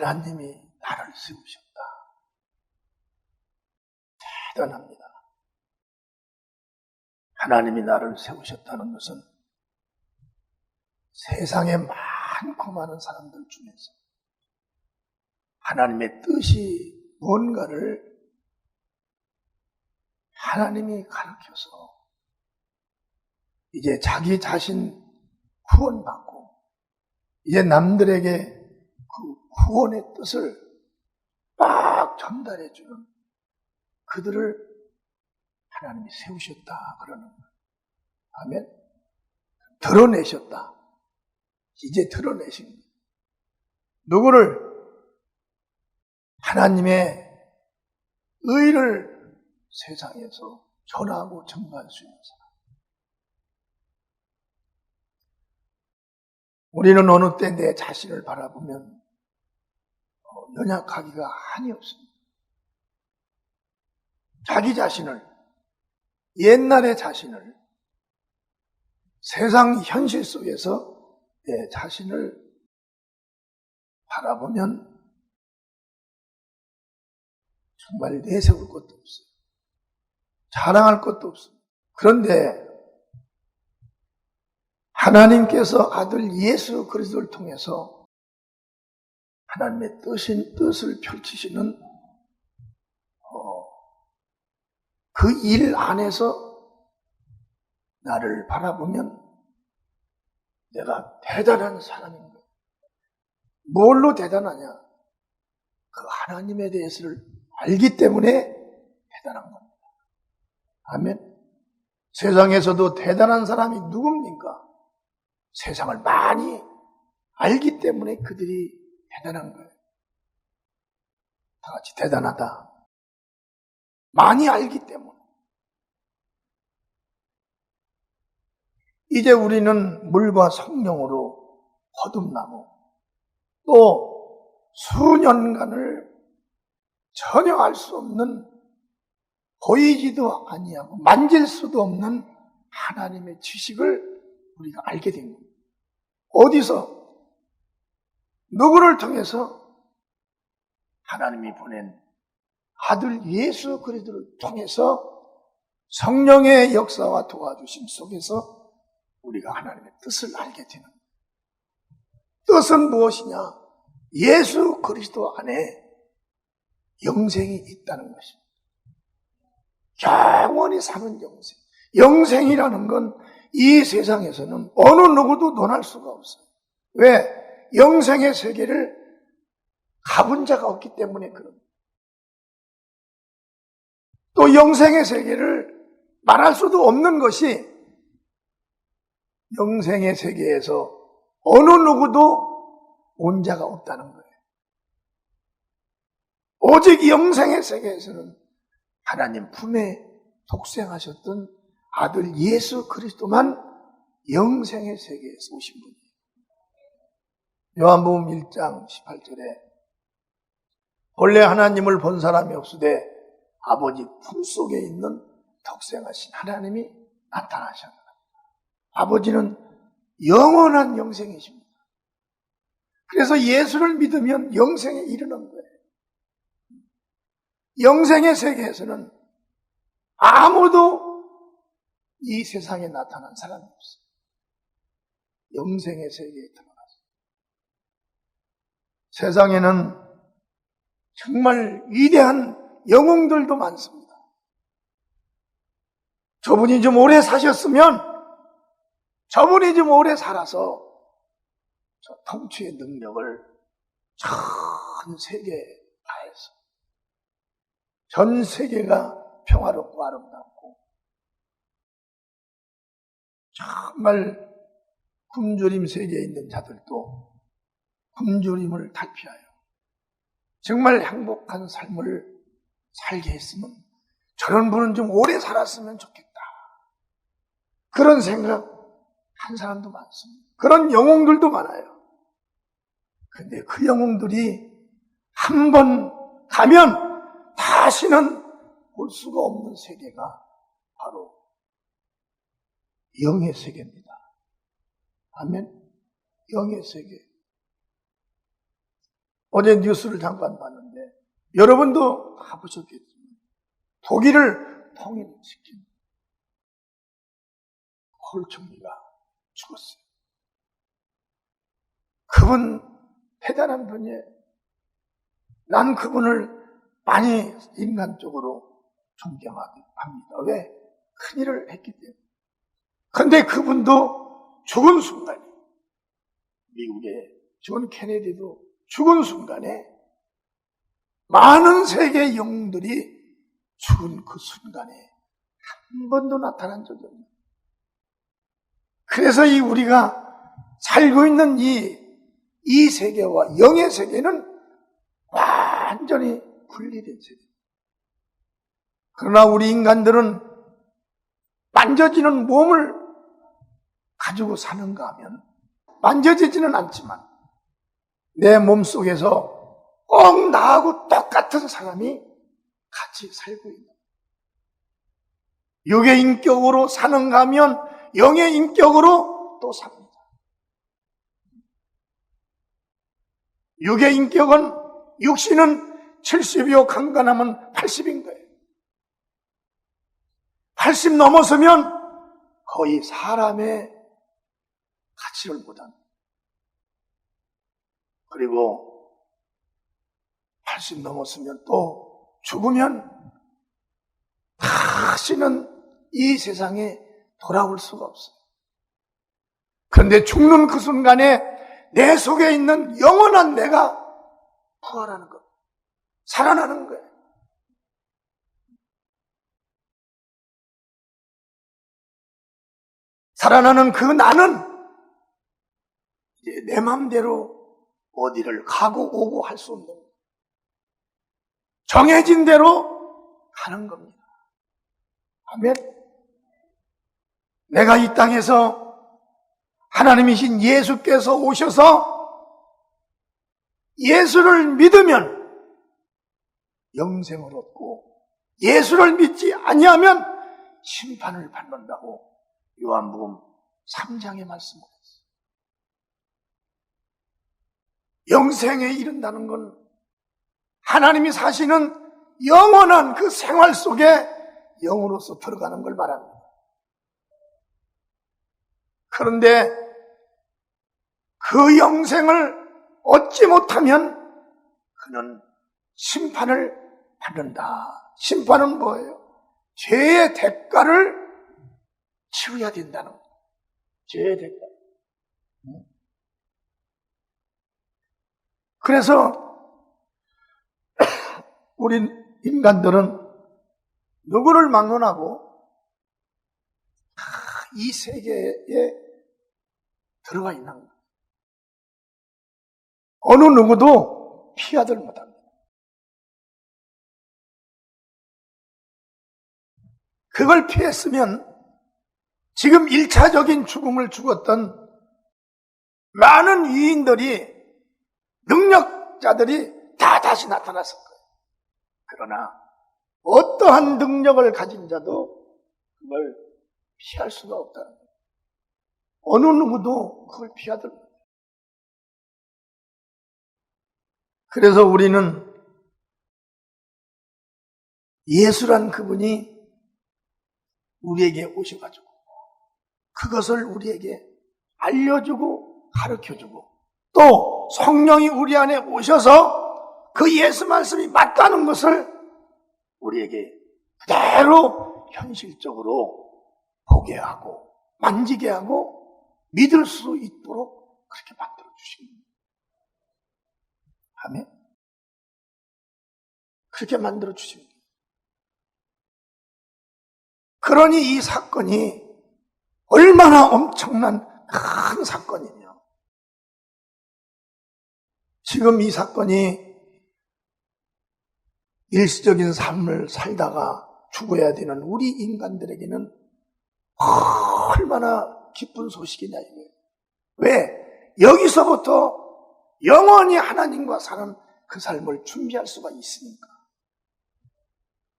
하나님이 나를 세우셨다. 대단합니다. 하나님이 나를 세우셨다는 것은 세상에 많고 많은 사람들 중에서 하나님의 뜻이 뭔가를 하나님이 가르쳐서 이제 자기 자신 구원받고 이제 남들에게 그 구원의 뜻을 막 전달해주는 그들을 하나님이 세우셨다 그러는 거예요. 아멘. 드러내셨다. 이제 드러내신 거예요. 누구를? 하나님의 의를 세상에서 전하고 전가할 수 있는 사람. 우리는 어느 때 내 자신을 바라보면 연약하기가 한이 없습니다. 자기 자신을, 옛날의 자신을, 세상 현실 속에서 내 자신을 바라보면 정말 내세울 것도 없어요. 자랑할 것도 없습니다. 그런데 하나님께서 아들 예수 그리스도를 통해서 하나님의 뜻을 펼치시는 그 일 안에서 나를 바라보면 내가 대단한 사람인 거예요. 뭘로 대단하냐? 그 하나님에 대해서를 알기 때문에 대단한 겁니다. 아멘. 세상에서도 대단한 사람이 누굽니까? 세상을 많이 알기 때문에 그들이 대단한 거예요. 다 같이 대단하다. 많이 알기 때문에. 이제 우리는 물과 성령으로 거듭나고 또 수년간을 전혀 알 수 없는 보이지도 아니하고 만질 수도 없는 하나님의 지식을 우리가 알게 된 겁니다. 어디서? 누구를 통해서? 하나님이 보낸 아들 예수 그리스도를 통해서 성령의 역사와 도와주심 속에서 우리가 하나님의 뜻을 알게 되는 거예요. 뜻은 무엇이냐? 예수 그리스도 안에 영생이 있다는 것입니다. 영원히 사는 영생. 영생이라는 건 이 세상에서는 어느 누구도 논할 수가 없어요. 왜? 영생의 세계를 가본 자가 없기 때문에 그럽니다. 또 영생의 세계를 말할 수도 없는 것이 영생의 세계에서 어느 누구도 온 자가 없다는 거예요. 오직 영생의 세계에서는 하나님 품에 독생하셨던 아들 예수 그리스도만 영생의 세계에서 오신 분이에요. 요한복음 1장 18절에 본래 하나님을 본 사람이 없으되 아버지 품속에 있는 독생하신 하나님이 나타나셨다. 아버지는 영원한 영생이십니다. 그래서 예수를 믿으면 영생에 이르는 거예요. 영생의 세계에서는 아무도 이 세상에 나타난 사람이 없어요. 영생의 세계에 들어가서. 세상에는 정말 위대한 영웅들도 많습니다. 저분이 좀 오래 사셨으면 저분이 좀 오래 살아서 저 통치의 능력을 전 세계에 다해서 전 세계가 평화롭고 아름답고 정말 굶주림 세계에 있는 자들도 굶주림을 탈피하여 정말 행복한 삶을 살게 했으면 저런 분은 좀 오래 살았으면 좋겠다. 그런 생각 한 사람도 많습니다. 그런 영웅들도 많아요. 그런데 그 영웅들이 한 번 가면 다시는 볼 수가 없는 세계가 바로 영의 세계입니다. 아멘. 영의 세계. 어제 뉴스를 잠깐 봤는데 여러분도 다 보셨겠지만 독일을 통일시킨 콜 총리가 죽었어요. 그분 대단한 분이에요. 난 그분을 많이 인간적으로 존경합니다. 왜? 큰일을 했기 때문에. 그런데 그분도 죽은 순간에, 미국의 존 케네디도 죽은 순간에 많은 세계 영웅들이 죽은 그 순간에 한 번도 나타난 적이 없는. 그래서 우리가 살고 있는 이 세계와 영의 세계는 완전히 분리된 세계. 그러나 우리 인간들은 만져지는 몸을 가지고 사는가 하면 만져지지는 않지만 내 몸속에서 꼭 나하고 똑같은 사람이 같이 살고 있는, 육의 인격으로 사는가 하면 영의 인격으로 또 삽니다. 육의 인격은, 육신은 70이요 강간하면 80인 거예요. 80 넘어서면 거의 사람의 가치를 못한다. 그리고 80 넘었으면 또 죽으면 다시는 이 세상에 돌아올 수가 없어요. 그런데 죽는 그 순간에 내 속에 있는 영원한 내가 부활하는 것, 살아나는 거예요. 살아나는 그 나는 이제 내 마음대로 어디를 가고 오고 할 수 없는 거예요. 정해진 대로 가는 겁니다. 아멘. 내가 이 땅에서 하나님이신 예수께서 오셔서 예수를 믿으면 영생을 얻고 예수를 믿지 아니하면 심판을 받는다고 요한복음 3장에 말씀하셨어요. 영생에 이른다는 건 하나님이 사시는 영원한 그 생활 속에 영으로서 들어가는 걸 말합니다. 그런데 그 영생을 얻지 못하면 그는 심판을 받는다. 심판은 뭐예요? 죄의 대가를 치러야 된다는 거예요. 죄의 대가. 그래서 우리 인간들은 누구를 막론하고 이 세계에 들어가 있는 거예요. 어느 누구도 피하들 못합니다. 그걸 피했으면 지금 1차적인 죽음을 죽었던 많은 위인들이, 능력자들이 다 다시 나타났을 거예요. 그러나 어떠한 능력을 가진 자도 그걸 피할 수가 없다는 거예요. 어느 누구도 그걸 피하들 못해요. 그래서 우리는 예수란 그분이 우리에게 오셔가지고 그것을 우리에게 알려주고 가르쳐주고 또 성령이 우리 안에 오셔서 그 예수 말씀이 맞다는 것을 우리에게 그대로 현실적으로 보게 하고 만지게 하고 믿을 수 있도록 그렇게 만들어 주신 겁니다. 아멘. 그렇게 만들어 주십니다. 그러니 이 사건이 얼마나 엄청난 큰 사건이냐. 지금 이 사건이 일시적인 삶을 살다가 죽어야 되는 우리 인간들에게는 얼마나 기쁜 소식이냐 이거예요. 왜? 여기서부터 영원히 하나님과 사는 그 삶을 준비할 수가 있으니까.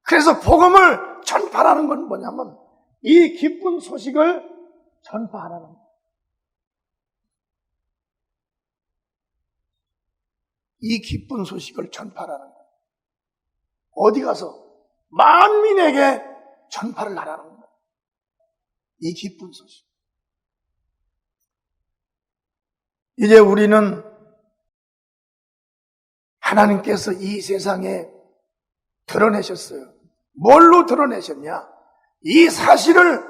그래서 복음을 전파하는 건 뭐냐면 이 기쁜 소식을 전파하라는 거예요. 이 기쁜 소식을 전파하라는 거예요. 어디 가서 만민에게 전파를 하라는 거예요. 이 기쁜 소식. 이제 우리는 하나님께서 이 세상에 드러내셨어요. 뭘로 드러내셨냐? 이 사실을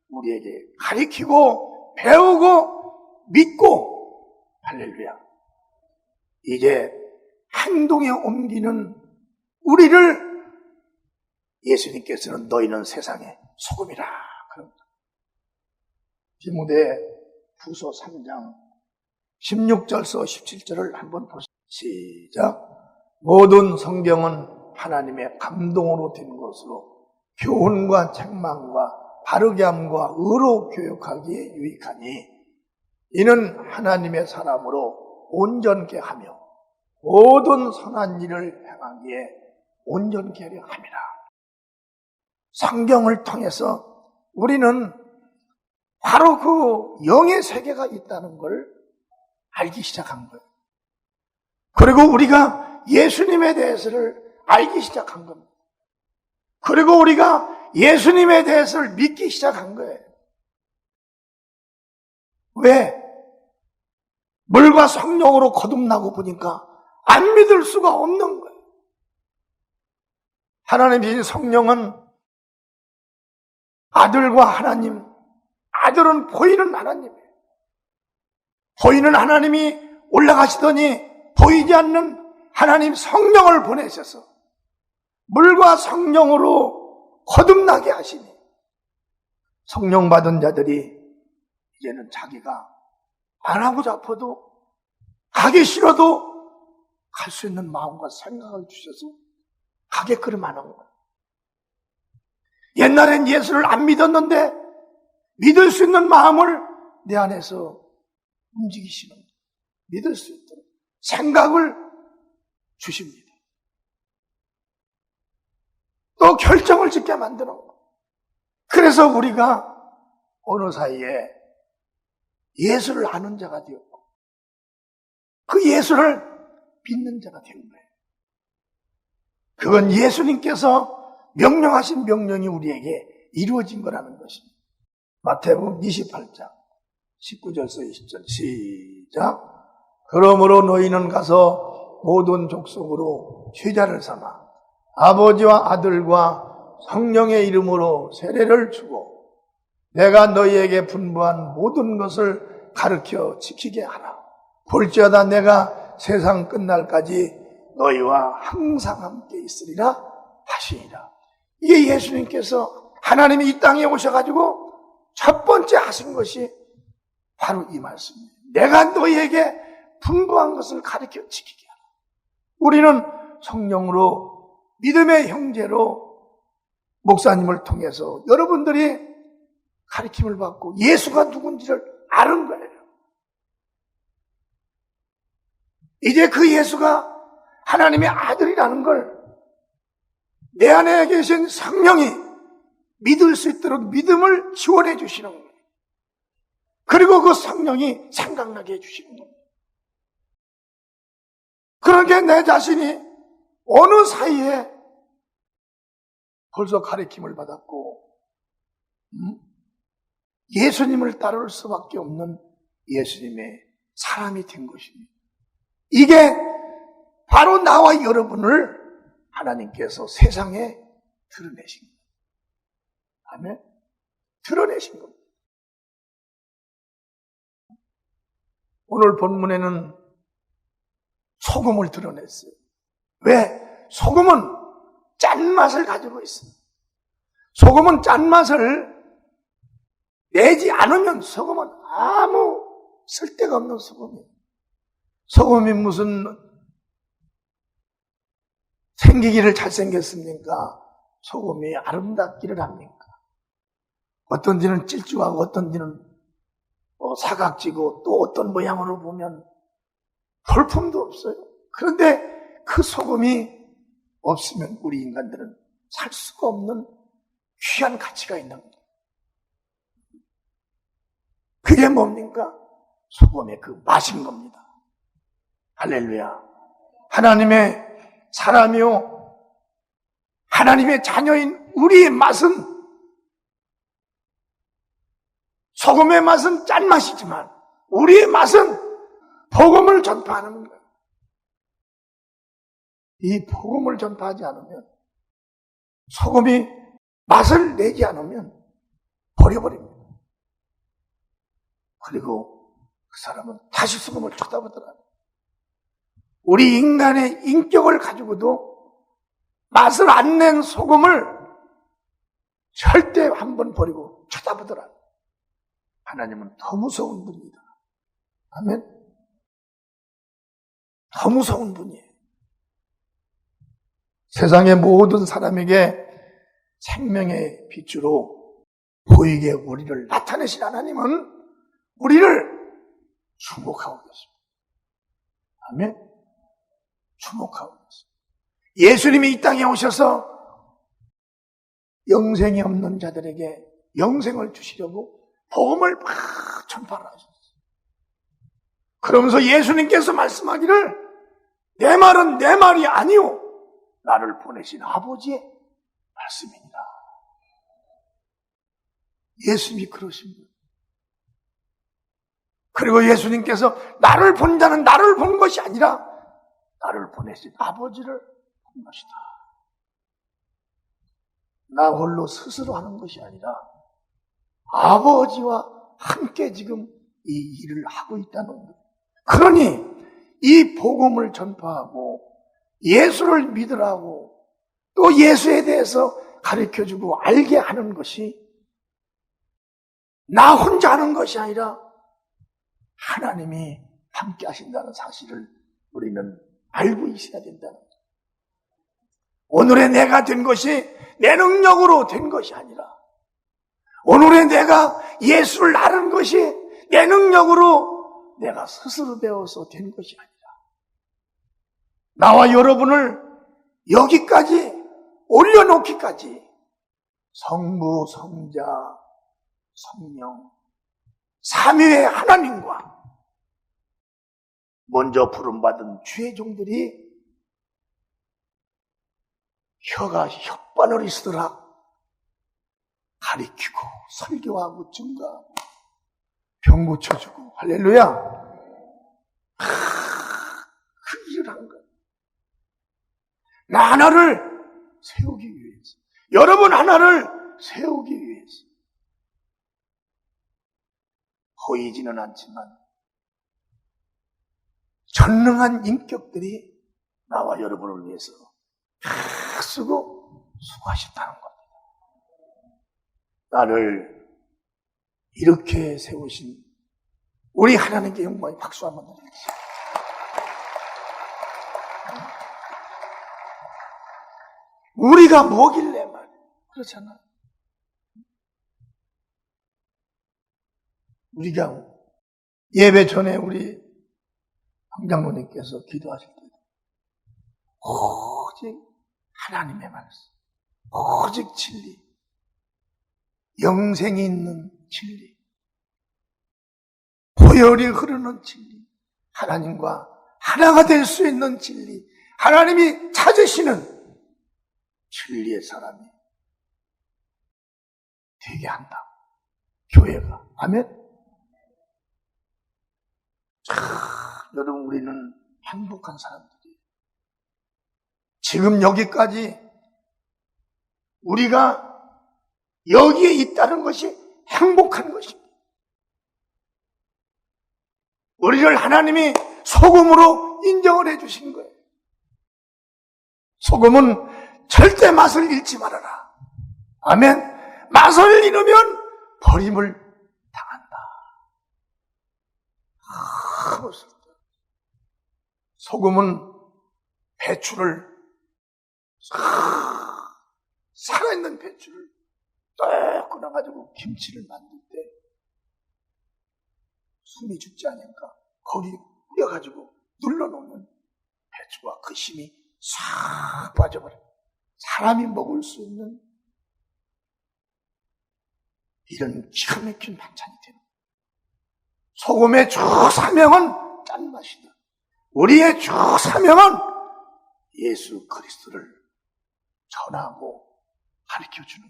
우리에게 가르치고 배우고 믿고, 할렐루야. 이제 행동에 옮기는 우리를 예수님께서는 너희는 세상의 소금이라 그럽니다. 디모데 후서 3장 16절서 17절을 한번 보시죠. 시작. 모든 성경은 하나님의 감동으로 된 것으로 교훈과 책망과 바르게 함과 의로 교육하기에 유익하니 이는 하나님의 사람으로 온전케 하며 모든 선한 일을 행하기에 온전케 하려 함이라. 성경을 통해서 우리는 바로 그 영의 세계가 있다는 걸 알기 시작한 거예요. 그리고 우리가 예수님에 대해서를 알기 시작한 겁니다. 그리고 우리가 예수님에 대해서를 믿기 시작한 거예요. 왜? 물과 성령으로 거듭나고 보니까 안 믿을 수가 없는 거예요. 하나님이신 성령은 아들과 하나님, 아들은 보이는 하나님이에요. 보이는 하나님이 올라가시더니 보이지 않는 하나님 성령을 보내셔서 물과 성령으로 거듭나게 하시니 성령 받은 자들이 이제는 자기가 안 하고 잡아도 가기 싫어도 갈 수 있는 마음과 생각을 주셔서 가게끔 하는 거예요. 옛날엔 예수를 안 믿었는데 믿을 수 있는 마음을 내 안에서 움직이시는 거예요. 믿을 수 있도록 생각을 주십니다. 또 결정을 짓게 만드는 거예요. 그래서 우리가 어느 사이에 예수를 아는 자가 되었고 그 예수를 믿는 자가 된 거예요. 그건 예수님께서 명령하신 명령이 우리에게 이루어진 거라는 것입니다. 마태복음 28장 19절서 20절 시작. 그러므로 너희는 가서 모든 족속으로 제자를 삼아 아버지와 아들과 성령의 이름으로 세례를 주고 내가 너희에게 분부한 모든 것을 가르쳐 지키게 하라. 볼지어다 내가 세상 끝날까지 너희와 항상 함께 있으리라 하시니라. 이게 예수님께서 하나님이 이 땅에 오셔가지고 첫 번째 하신 것이 바로 이 말씀이에요. 내가 너희에게 분부한 것을 가르쳐 지키게 하라. 우리는 성령으로 믿음의 형제로 목사님을 통해서 여러분들이 가르침을 받고 예수가 누군지를 아는 거예요. 이제 그 예수가 하나님의 아들이라는 걸 내 안에 계신 성령이 믿을 수 있도록 믿음을 지원해 주시는 거예요. 그리고 그 성령이 생각나게 해주시는 겁니다. 그러니까 내 자신이 어느 사이에 벌써 가르침을 받았고 예수님을 따를 수밖에 없는 예수님의 사람이 된 것입니다. 이게 바로 나와 여러분을 하나님께서 세상에 드러내신 겁니다. 아멘. 드러내신 겁니다. 오늘 본문에는 소금을 드러냈어요. 왜? 소금은 짠맛을 가지고 있습니다. 소금은 짠맛을 내지 않으면 소금은 아무 쓸데가 없는 소금이에요. 소금이 무슨 생기기를 잘생겼습니까? 소금이 아름답기를 합니까? 어떤 데는 찔쭉하고 어떤 데는 사각지고 또 어떤 모양으로 보면 볼품도 없어요. 그런데 그 소금이 없으면 우리 인간들은 살 수가 없는 귀한 가치가 있는 거예요. 그게 뭡니까? 소금의 그 맛인 겁니다. 할렐루야. 하나님의 사람이요, 하나님의 자녀인 우리의 맛은, 소금의 맛은 짠맛이지만 우리의 맛은 복음을 전파하는 거예요. 이 복음을 전파하지 않으면, 소금이 맛을 내지 않으면 버려버립니다. 그리고 그 사람은 다시 소금을 쳐다보더라. 우리 인간의 인격을 가지고도 맛을 안 낸 소금을 절대 한번 버리고 쳐다보더라. 하나님은 더 무서운 분이다. 아멘. 더 무서운 분이에요. 세상의 모든 사람에게 생명의 빛으로 보이게 우리를 나타내신 하나님은 우리를 주목하고 계십니다. 아멘. 주목하고 있습니다. 예수님이 이 땅에 오셔서 영생이 없는 자들에게 영생을 주시려고 복음을 막 전파를 하셨어요. 그러면서 예수님께서 말씀하기를 내 말은 내 말이 아니오 나를 보내신 아버지의 말씀입니다. 예수님이 그러신 분. 그리고 예수님께서 나를 본 자는 나를 본 것이 아니라 나를 보내신 아버지를 본 것이다. 나 홀로 스스로 하는 것이 아니라 아버지와 함께 지금 이 일을 하고 있다는 거예요. 그러니 이 복음을 전파하고 예수를 믿으라고 또 예수에 대해서 가르쳐주고 알게 하는 것이 나 혼자 하는 것이 아니라 하나님이 함께 하신다는 사실을 우리는 알고 있어야 된다는 거예요. 오늘의 내가 된 것이 내 능력으로 된 것이 아니라 오늘의 내가 예수를 아는 것이 내 능력으로 내가 스스로 배워서 된 것이 아니라 나와 여러분을 여기까지 올려놓기까지 성부, 성자, 성령 삼위의 하나님과 먼저 부름받은 주의 종들이 혀가 혓바늘이 쓰더라 가리키고 설교하고 증거하고 병 고쳐주고 할렐루야. 그 일을 한 거예요. 나 하나를 세우기 위해서, 여러분 하나를 세우기 위해서. 보이지는 않지만 전능한 인격들이 나와 여러분을 위해서 다 쓰고 수고하셨다는 겁니다. 나를 이렇게 세우신 우리 하나님께 영광의 박수 한번 드리겠습니다. 우리가 뭐길래 말이야. 그렇잖아. 우리가 예배 전에 우리 황장로님께서 기도하실 때 오직 하나님의 말씀, 오직 진리, 영생이 있는 진리, 보혈이 흐르는 진리, 하나님과 하나가 될 수 있는 진리, 하나님이 찾으시는 진리의 사람이 되게 한다. 교회가. 아멘? 여러분, 우리는 행복한 사람들이에요. 지금 여기까지 우리가 여기에 있다는 것이 행복한 것입니다. 우리를 하나님이 소금으로 인정을 해주신 거예요. 소금은 절대 맛을 잃지 말아라. 아멘. 맛을 잃으면 버림을 당한다. 소금은 배추를 살아있는 배추를 딱 끊어가지고 김치를 만들 때 숨이 죽지 않을까? 거기 뿌려가지고 눌러놓으면 배추와 그 힘이 싹 빠져버려. 사람이 먹을 수 있는 이런 기가 막힌 반찬이 되는 거예요. 소금의 주 사명은 짠맛이다. 우리의 주 사명은 예수 그리스도를 전하고 가르쳐주는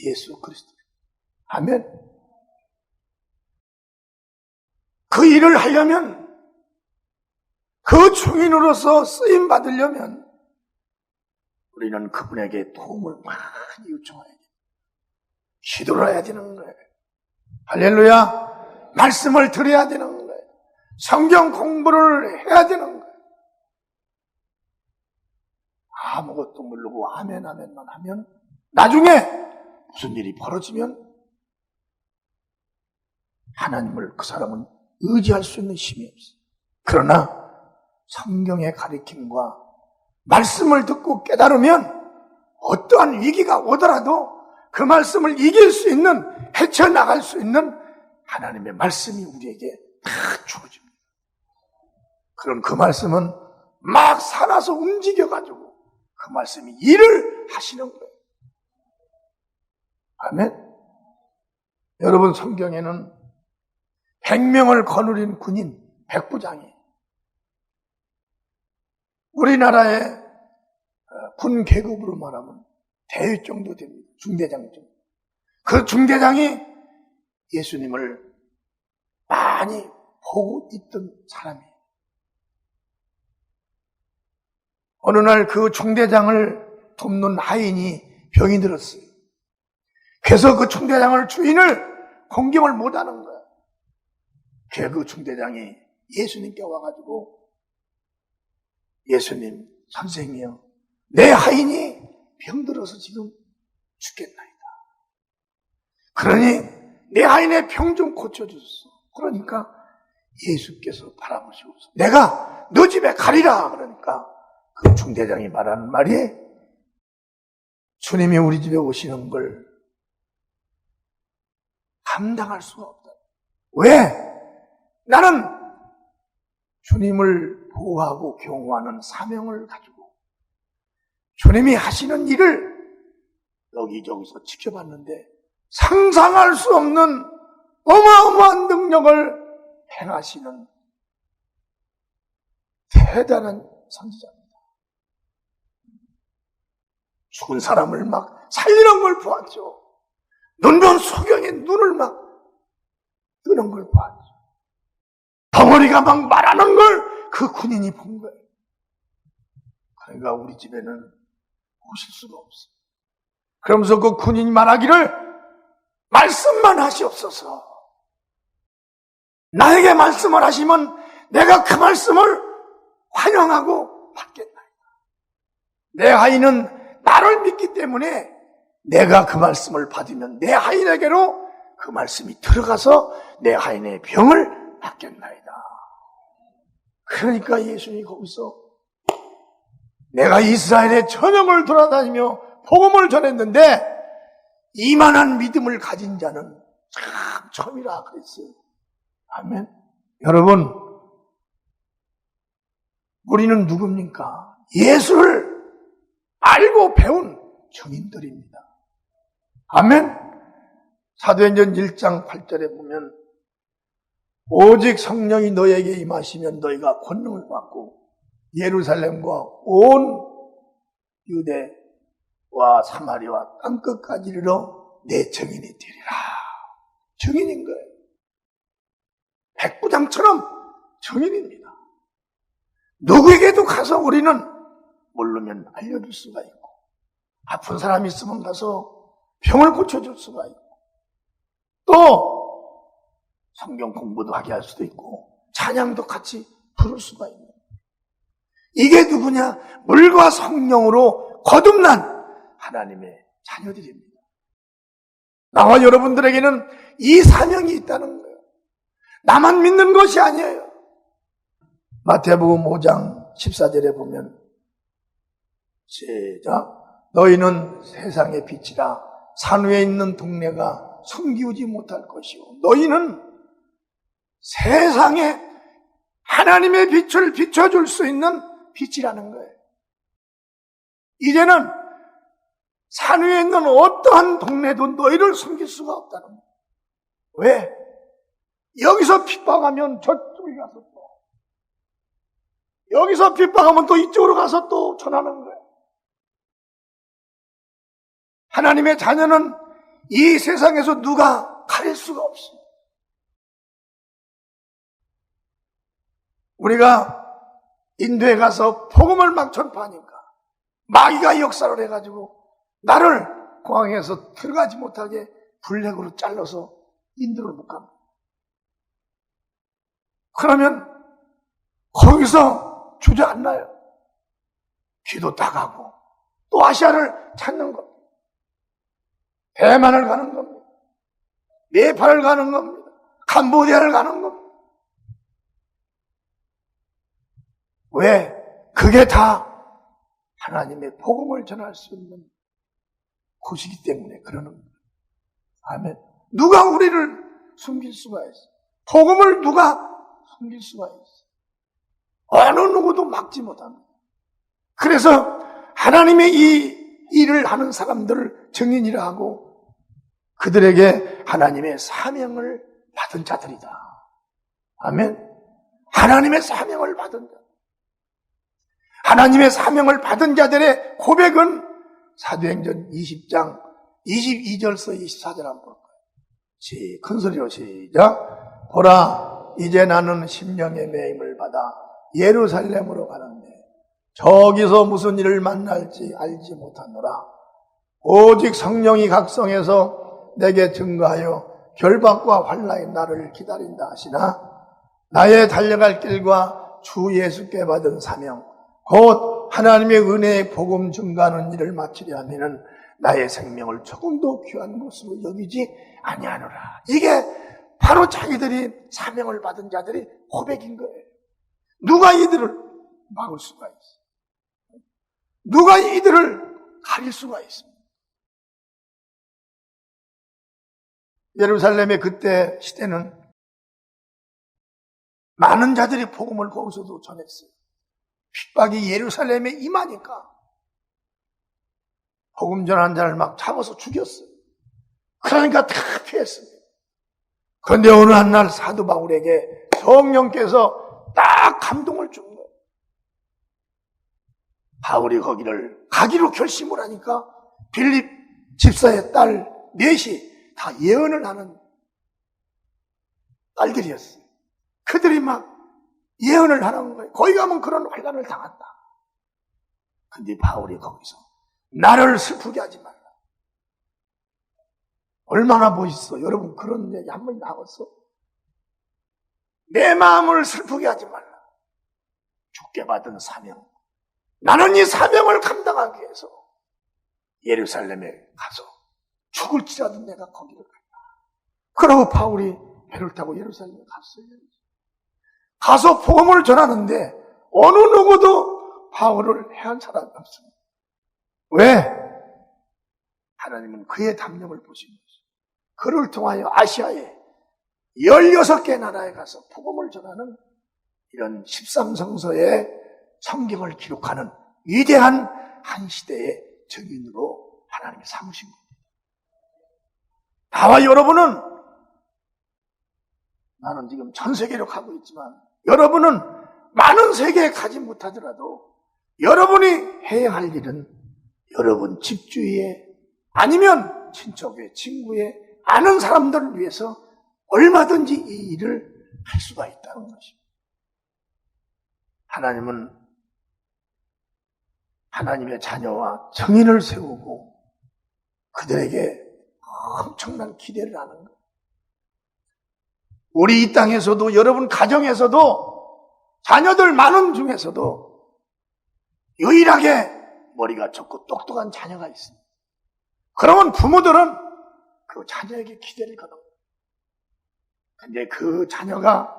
예수 그리스도. 아멘. 그 일을 하려면, 그 증인으로서 쓰임 받으려면 우리는 그분에게 도움을 많이 요청해야 돼요. 기도를 해야 되는 거예요. 할렐루야. 말씀을 들어야 되는 거예요. 성경 공부를 해야 되는 거예요. 아무것도 모르고 아멘 아멘만 하면 나중에 무슨 일이 벌어지면 하나님을 그 사람은 의지할 수 있는 힘이 없어요. 그러나 성경의 가르침과 말씀을 듣고 깨달으면 어떠한 위기가 오더라도 그 말씀을 이길 수 있는, 헤쳐나갈 수 있는 하나님의 말씀이 우리에게 다 주어집니다. 그럼 그 말씀은 막 살아서 움직여가지고 그 말씀이 일을 하시는 거예요. 아멘. 여러분, 성경에는 100명을 거느린 군인, 백부장이 우리나라의 군 계급으로 말하면 대위 정도 됩니다. 중대장 정도. 그 중대장이 예수님을 많이 보고 있던 사람이에요. 어느 날 그 중대장을 돕는 하인이 병이 들었어요. 그래서 그 중대장을 주인을 공경을 못하는 거예요. 그래서 그 중대장이 예수님께 와가지고, 예수님, 선생이요, 내 하인이 병들어서 지금 죽겠나이다. 그러니 내 하인의 병 좀 고쳐주소서. 그러니까 예수께서 바라보시고서 내가 너 집에 가리라. 그러니까 그 중대장이 말하는 말이, 주님이 우리 집에 오시는 걸 감당할 수가 없다. 왜? 나는 주님을 보호하고 경호하는 사명을 가지고 주님이 하시는 일을 여기저기서 지켜봤는데 상상할 수 없는 어마어마한 능력을 행하시는 대단한 선지자입니다. 죽은 사람을 막 살리는 걸 보았죠. 눈먼 소경의 눈을 막 뜨는 걸 보았죠. 덩어리가 막 말하는 걸 그 군인이 본 거예요. 그러니까 우리 집에는 오실 수가 없어요. 그러면서 그 군인이 말하기를, 말씀만 하시옵소서. 나에게 말씀을 하시면 내가 그 말씀을 환영하고 받겠나이다. 내 하인은 나를 믿기 때문에 내가 그 말씀을 받으면 내 하인에게로 그 말씀이 들어가서 내 하인의 병을 낫겠나이다. 그러니까 예수님이 거기서, 내가 이스라엘의 전역을 돌아다니며 복음을 전했는데 이만한 믿음을 가진 자는 참 처음이라 그랬어요. 아멘. 여러분, 우리는 누굽니까? 예수를 알고 배운 증인들입니다. 아멘. 사도행전 1장 8절에 보면, 오직 성령이 너에게 임하시면 너희가 권능을 받고 예루살렘과 온 유대와 사마리아와 땅끝까지 이르러 내 증인이 되리라. 증인인 거예요. 백부장처럼 증인입니다. 누구에게도 가서 우리는 모르면 알려줄 수가 있고, 아픈 사람이 있으면 가서 병을 고쳐줄 수가 있고, 또 성경 공부도 하게 할 수도 있고 찬양도 같이 부를 수가 있는, 이게 누구냐? 물과 성령으로 거듭난 하나님의 자녀들입니다. 나와 여러분들에게는 이 사명이 있다는 거예요. 나만 믿는 것이 아니에요. 마태복음 5장 14절에 보면, 시작, 너희는 세상의 빛이라. 산 위에 있는 동네가 숨기우지 못할 것이요, 너희는 세상에 하나님의 빛을 비춰줄 수 있는 빛이라는 거예요. 이제는 산 위에 있는 어떠한 동네도 너희를 숨길 수가 없다는 거예요. 왜? 여기서 핍박하면 저쪽에 가서 또, 거기서 핍박하면 또 이쪽으로 가서 또 전하는 거예요. 하나님의 자녀는 이 세상에서 누가 가릴 수가 없어요. 우리가 인도에 가서 복음을 막 전파하니까 마귀가 역사를 해가지고 나를 공항에서 들어가지 못하게 블랙으로 잘라서 인도를 못 갑니다. 그러면 거기서 주저앉나요? 기도 따가고 또 아시아를 찾는 겁니다. 대만을 가는 겁니다. 네팔을 가는 겁니다. 캄보디아를 가는 겁니다. 왜? 그게 다 하나님의 복음을 전할 수 있는 곳이기 때문에 그러는 거예요. 아멘. 누가 우리를 숨길 수가 있어? 복음을 누가 숨길 수가 있어? 어느 누구도 막지 못합니다. 그래서 하나님의 이 일을 하는 사람들을 증인이라 하고 그들에게 하나님의 사명을 받은 자들이다. 아멘. 하나님의 사명을 받은 자. 하나님의 사명을 받은 자들의 고백은 사도행전 20장 22절서 24절 한번 볼까요? 큰 소리로 시작. 보라, 이제 나는 심령의 매임을 받아 예루살렘으로 가는데 저기서 무슨 일을 만날지 알지 못하노라. 오직 성령이 각성해서 내게 증거하여 결박과 환난이 나를 기다린다 하시나 나의 달려갈 길과 주 예수께 받은 사명 곧 하나님의 은혜의 복음 증가하는 일을 마치려 하면은 나의 생명을 조금도 귀한 것으로 여기지 아니하노라. 이게 바로 자기들이 사명을 받은 자들이 고백인 거예요. 누가 이들을 막을 수가 있어? 누가 이들을 가릴 수가 있습니까? 예루살렘의 그때 시대는 많은 자들이 복음을 거기서도 전했어요. 핍박이 예루살렘에 임하니까 복음 전하는 자를 막 잡아서 죽였어요. 그러니까 다 피했습니다. 그런데 어느 한날 사도 바울에게 성령께서 딱 감동을 준 거예요. 바울이 거기를 가기로 결심을 하니까 빌립 집사의 딸 넷이 다 예언을 하는 딸들이었어요. 그들이 막 예언을 하는 거예요. 거기 가면 그런 환난을 당한다. 근데 바울이 거기서 나를 슬프게 하지 말라. 얼마나 멋있어. 여러분 그런 얘기 한 번 나왔어. 내 마음을 슬프게 하지 말라. 죽게 받은 사명. 나는 이 사명을 감당하기 위해서 예루살렘에 가서 죽을지라도 내가 거기를 간다. 그러고 바울이 배를 타고 예루살렘에 갔어요. 가서 복음을 전하는데 어느 누구도 바울을 해한 사람이 없습니다. 왜? 하나님은 그의 담력을 보신 거죠. 그를 통하여 아시아에 16개 나라에 가서 복음을 전하는 이런 13성서의 성경을 기록하는 위대한 한 시대의 증인으로 하나님이 삼으신 겁니다. 나와 여러분은 나는 지금 전 세계로 가고 있지만 여러분은 많은 세계에 가지 못하더라도 여러분이 해야 할 일은 여러분 집 주위에 아니면 친척의 친구의 아는 사람들을 위해서 얼마든지 이 일을 할 수가 있다는 것입니다. 하나님은 하나님의 자녀와 정인을 세우고 그들에게 엄청난 기대를 하는 거예요. 우리 이 땅에서도 여러분 가정에서도 자녀들 많은 중에서도 유일하게 머리가 좋고 똑똑한 자녀가 있습니다. 그러면 부모들은 그 자녀에게 기대를 거는 거예요. 근데 그 자녀가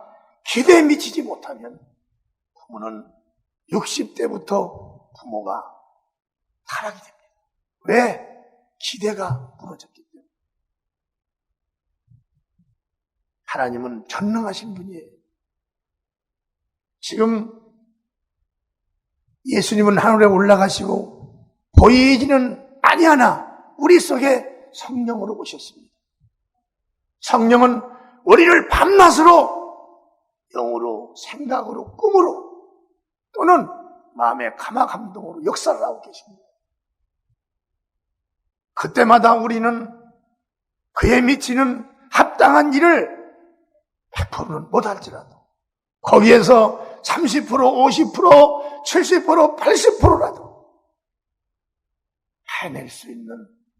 기대에 미치지 못하면 부모는 60대부터 부모가 타락이 됩니다. 왜? 기대가 무너졌기 때문에. 하나님은 전능하신 분이에요. 지금 예수님은 하늘에 올라가시고 보이지는 아니하나 우리 속에 성령으로 오셨습니다. 성령은 우리를 밤낮으로 영으로 생각으로 꿈으로 베푸는 마음의 감화 감동으로 역사를 하고 계십니다. 그때마다 우리는 그에 미치는 합당한 일을 100%는 못할지라도 거기에서 30%, 50%, 70%, 80%라도 해낼 수 있는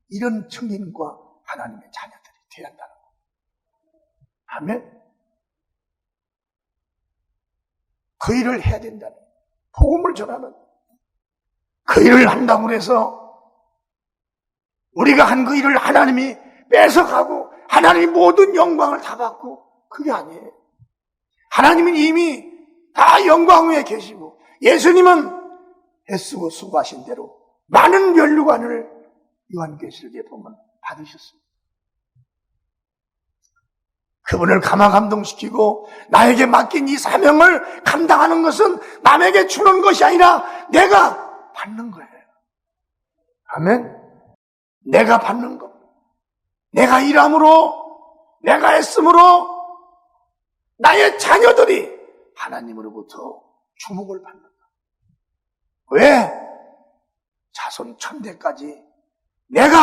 이런 증인과 하나님의 자녀들이 되어야 한다는 것. 아멘. 그 일을 해야 된다는 것. 복음을 전하는 그 일을 한다고 해서 우리가 한 그 일을 하나님이 뺏어가고 하나님이 모든 영광을 다 받고 그게 아니에요. 하나님은 이미 다 영광 위에 계시고 예수님은 애쓰고 수고하신 대로 많은 면류관을 요한계시록에 보면 받으셨습니다. 그분을 감화 감동시키고 나에게 맡긴 이 사명을 감당하는 것은 남에게 주는 것이 아니라 내가 받는 거예요. 아멘. 내가 받는 것. 내가 일함으로, 내가 애씀으로 나의 자녀들이 하나님으로부터 주목을 받는다. 왜? 자손 천대까지 내가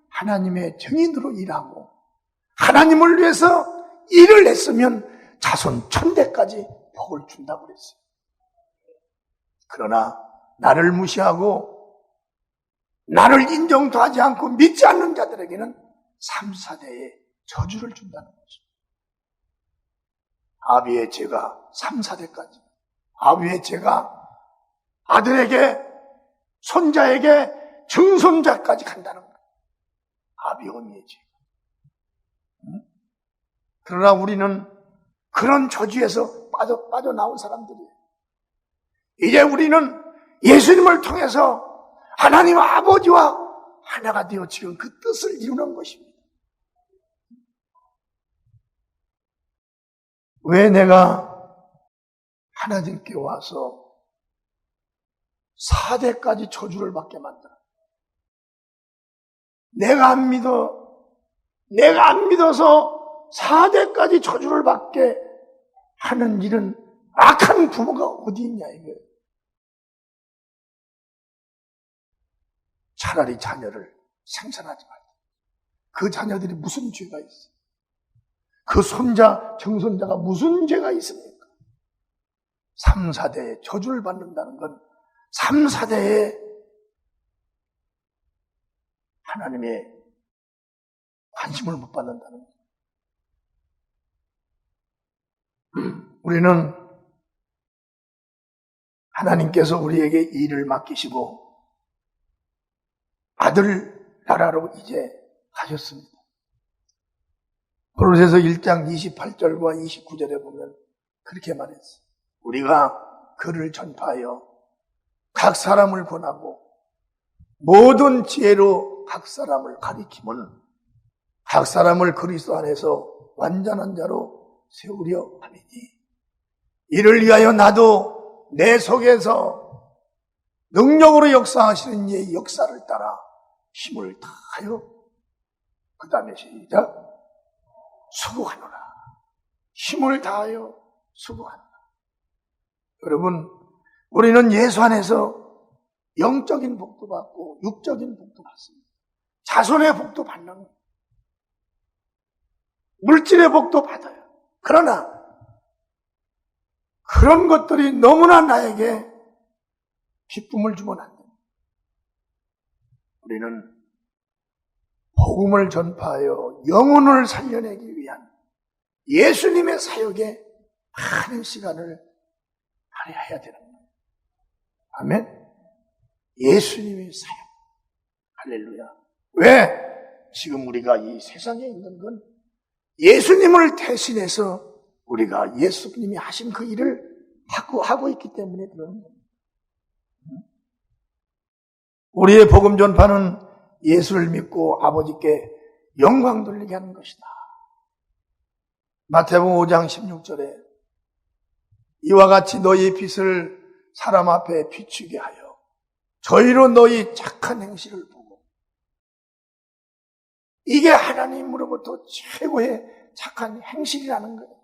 하나님의 증인으로 일하고 하나님을 위해서 일을 했으면 자손 천대까지 복을 준다고 그랬어요. 그러나 나를 무시하고 나를 인정도 하지 않고 믿지 않는 자들에게는 3, 4대의 저주를 준다는 것입니다. 아비의 죄가 3, 4대까지, 아비의 죄가 아들에게, 손자에게, 증손자까지 간다는 거예요. 아비 어미의 죄. 그러나 우리는 그런 저주에서 빠져나온 사람들이에요. 이제 우리는 예수님을 통해서 하나님 아버지와 하나가 되어 지금 그 뜻을 이루는 것입니다. 왜 내가 하나님께 와서 4대까지 저주를 받게 만들어? 내가 안 믿어서 4대까지 저주를 받게 하는 일은 악한 부모가 어디 있냐 이거예요. 차라리 자녀를 생산하지 말자. 그 자녀들이 무슨 죄가 있어? 그 손자, 증손자가 무슨 죄가 있습니까? 3, 4대에 저주를 받는다는 건 3, 4대에 하나님의 관심을 못 받는다는 거예요. 우리는 하나님께서 우리에게 일을 맡기시고 아들 나라로 이제 가셨습니다. 고린도서 1장 28절과 29절에 보면 그렇게 말했어요. 우리가 그를 전파하여 각 사람을 권하고 모든 지혜로 각 사람을 가리킴은 각 사람을 그리스도 안에서 완전한 자로 세우려 함이니 이를 위하여 나도 내 속에서 능력으로 역사하시는 이의 역사를 따라 힘을 다하여 그 다음에 시작 수고하노라. 힘을 다하여 수고하노라. 여러분, 우리는 예수 안에서 영적인 복도 받고 육적인 복도 받습니다. 자손의 복도 받는 물질의 복도 받아요. 그러나 그런 것들이 너무나 나에게 기쁨을 주면 안 됩니다. 우리는 복음을 전파하여 영혼을 살려내기 위한 예수님의 사역에 많은 시간을 할애해야 되는 거예요. 아멘. 예수님의 사역. 할렐루야. 왜? 지금 우리가 이 세상에 있는 건 예수님을 대신해서 우리가 예수님이 하신 그 일을 하고 있기 때문에 그러는 겁니다. 우리의 복음 전파는 예수를 믿고 아버지께 영광 돌리게 하는 것이다. 마태복음 5장 16절에 이와 같이 너희의 빛을 사람 앞에 비추게 하여 저희로 너희 착한 행실을 보고 이게 하나님으로부터 최고의 착한 행실이라는 거예요.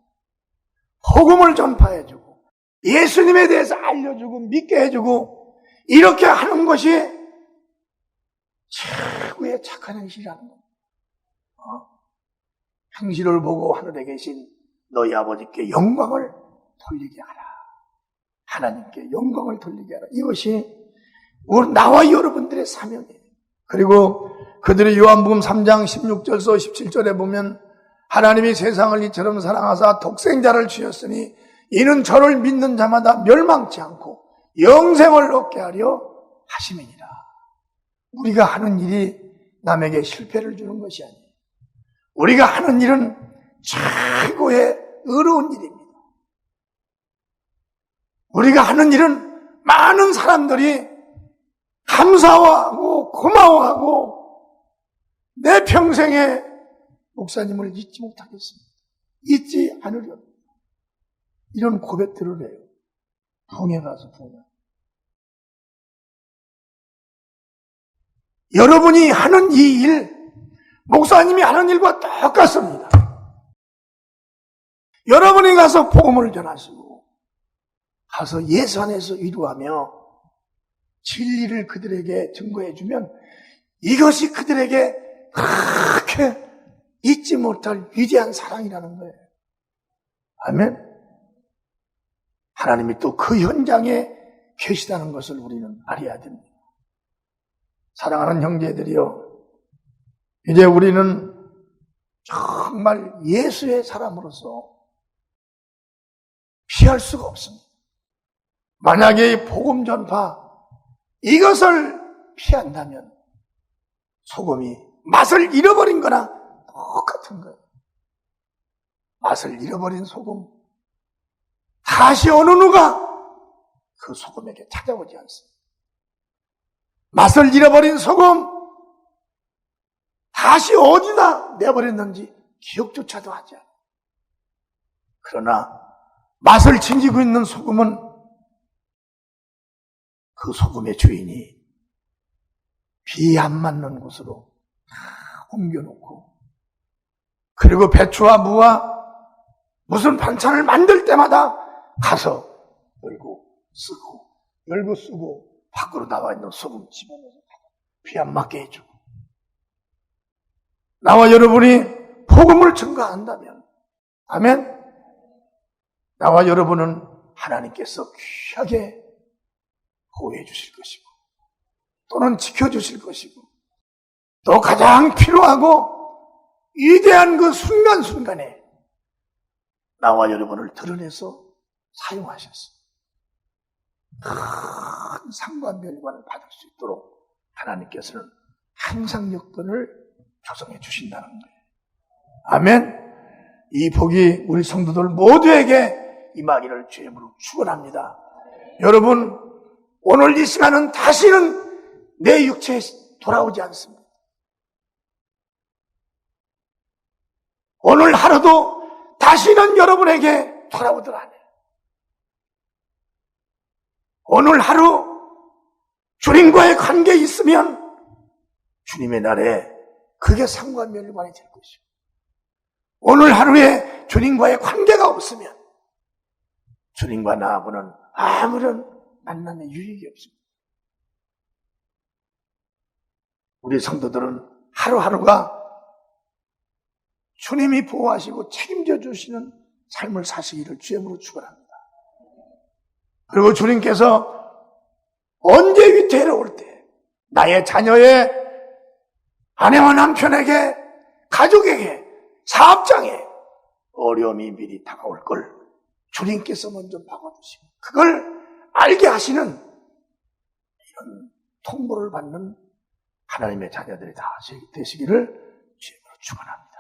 복음을 전파해주고 예수님에 대해서 알려주고 믿게 해주고 이렇게 하는 것이 최고의 착한 행실이라는 겁니다. 행실을 보고 하늘에 계신 너희 아버지께 영광을 돌리게 하라. 하나님께 영광을 돌리게 하라. 이것이 나와 여러분들의 사명이에요. 그리고 그들이 요한복음 3장 16절서 17절에 보면 하나님이 세상을 이처럼 사랑하사 독생자를 주셨으니 이는 저를 믿는 자마다 멸망치 않고 영생을 얻게 하려 하심이니라. 우리가 하는 일이 남에게 실패를 주는 것이 아니에요. 우리가 하는 일은 최고의 의로운 일입니다. 우리가 하는 일은 많은 사람들이 감사하고 고마워하고 내 평생에 목사님을 잊지 못하겠습니다. 잊지 않으려. 이런 고백들을 해요. 부흥회 가서 부흥회. 여러분이 하는 이 일, 목사님이 하는 일과 똑같습니다. 여러분이 가서 복음을 전하시고 가서 예산에서 위로하며 진리를 그들에게 증거해 주면 이것이 그들에게 그렇게 잊지 못할 위대한 사랑이라는 거예요. 아멘. 하나님이 또 그 현장에 계시다는 것을 우리는 알아야 됩니다. 사랑하는 형제들이여, 이제 우리는 정말 예수의 사람으로서 피할 수가 없습니다. 만약에 이 복음 전파 이것을 피한다면 소금이 맛을 잃어버린 거나 똑같은 거예요. 맛을 잃어버린 소금, 다시 어느 누가 그 소금에게 찾아오지 않습니다. 맛을 잃어버린 소금, 다시 어디다 내버렸는지 기억조차도 하지 않아요. 그러나 맛을 챙기고 있는 소금은 그 소금의 주인이 비 안 맞는 곳으로 다 옮겨놓고, 그리고 배추와 무와 무슨 반찬을 만들 때마다 가서 열고 쓰고 열고 쓰고 밖으로 나와 있는 소금 집어넣어서 비 안 맞게 해주고, 나와 여러분이 복음을 증거한다면, 아멘, 나와 여러분은 하나님께서 귀하게 보호해 주실 것이고 또는 지켜주실 것이고, 또 가장 필요하고 위대한 그 순간순간에 나와 여러분을 드러내서 사용하셨어. 큰 상과 멸관을 받을 수 있도록 하나님께서는 항상 여건을 조성해 주신다는 거예요. 아멘. 이 복이 우리 성도들 모두에게 임하기를 주님으로 축원합니다. 여러분, 오늘 이 시간은 다시는 내 육체에 돌아오지 않습니다. 오늘 하루도 다시는 여러분에게 돌아오들 않아요. 오늘 하루 주님과의 관계에 있으면 주님의 날에 그게 상과 멸관이 될 것이고, 오늘 하루에 주님과의 관계가 없으면 주님과 나하고는 아무런 만남의 유익이 없습니다. 우리 성도들은 하루하루가 주님이 보호하시고 책임져 주시는 삶을 사시기를 주님으로 축원합니다. 그리고 주님께서 언제 위태로 올 때 나의 자녀의 아내와 남편에게, 가족에게, 사업장에 어려움이 미리 다가올 걸 주님께서 먼저 막아주시고 그걸 알게 하시는 이런 통보를 받는 하나님의 자녀들이 다 되시기를 주님으로 축원합니다.